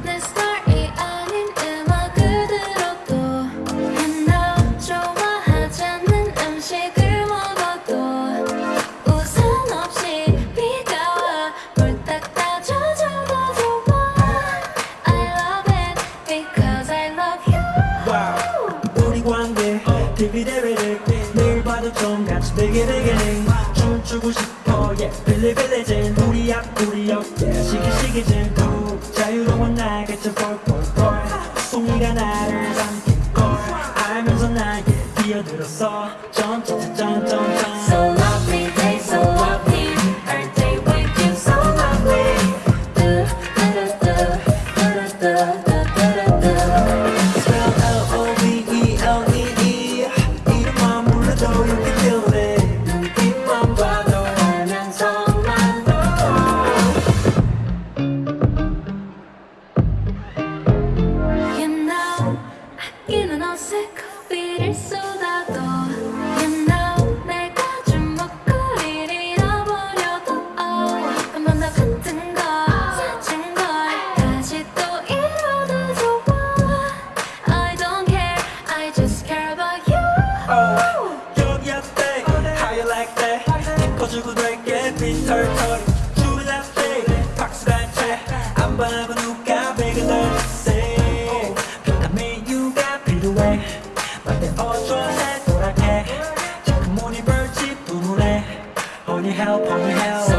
내 스타일이 아닌 음악을 들어도 좋아하지 않는 음식을 먹어도 우산 없이 비가 와 물 딱 따져줘도 좋아 I love it because I love you wow. 우리 관계 디비데비데 내일 봐도 좀 같이 베개베개 춤추고 싶어 yeah 빌리빌리진 우리 앞 우리 옆 yeah 시기시기진 자유로운 날개처 폴폴폴 송이가 나를 삼킬걸 알면서 나에게 뛰어들었어 점점점점점 So lovely day so lovely Our day with you so lovely Spell L-O-V-E-L-E-E 이름만 불러도 you can feel it 눈빛만 봐도 알면서만 You know 아끼는 옷에 커피를 쏟아도 You know 내가 준 목걸이를 잃어버려도 한 번 더 같은 걸 사준 걸 다시 또 잃어도 좋아 I don't care I just care about you 여기 어때 How you like that 깊어지고 될게 빈털터리 주변 앞에 박수란 채안 봐도 누가 베개 널세 비타민 U가 필요해 맘대 어쩌해 노랗게 자꾸 문이 벌집 부문에 Honey help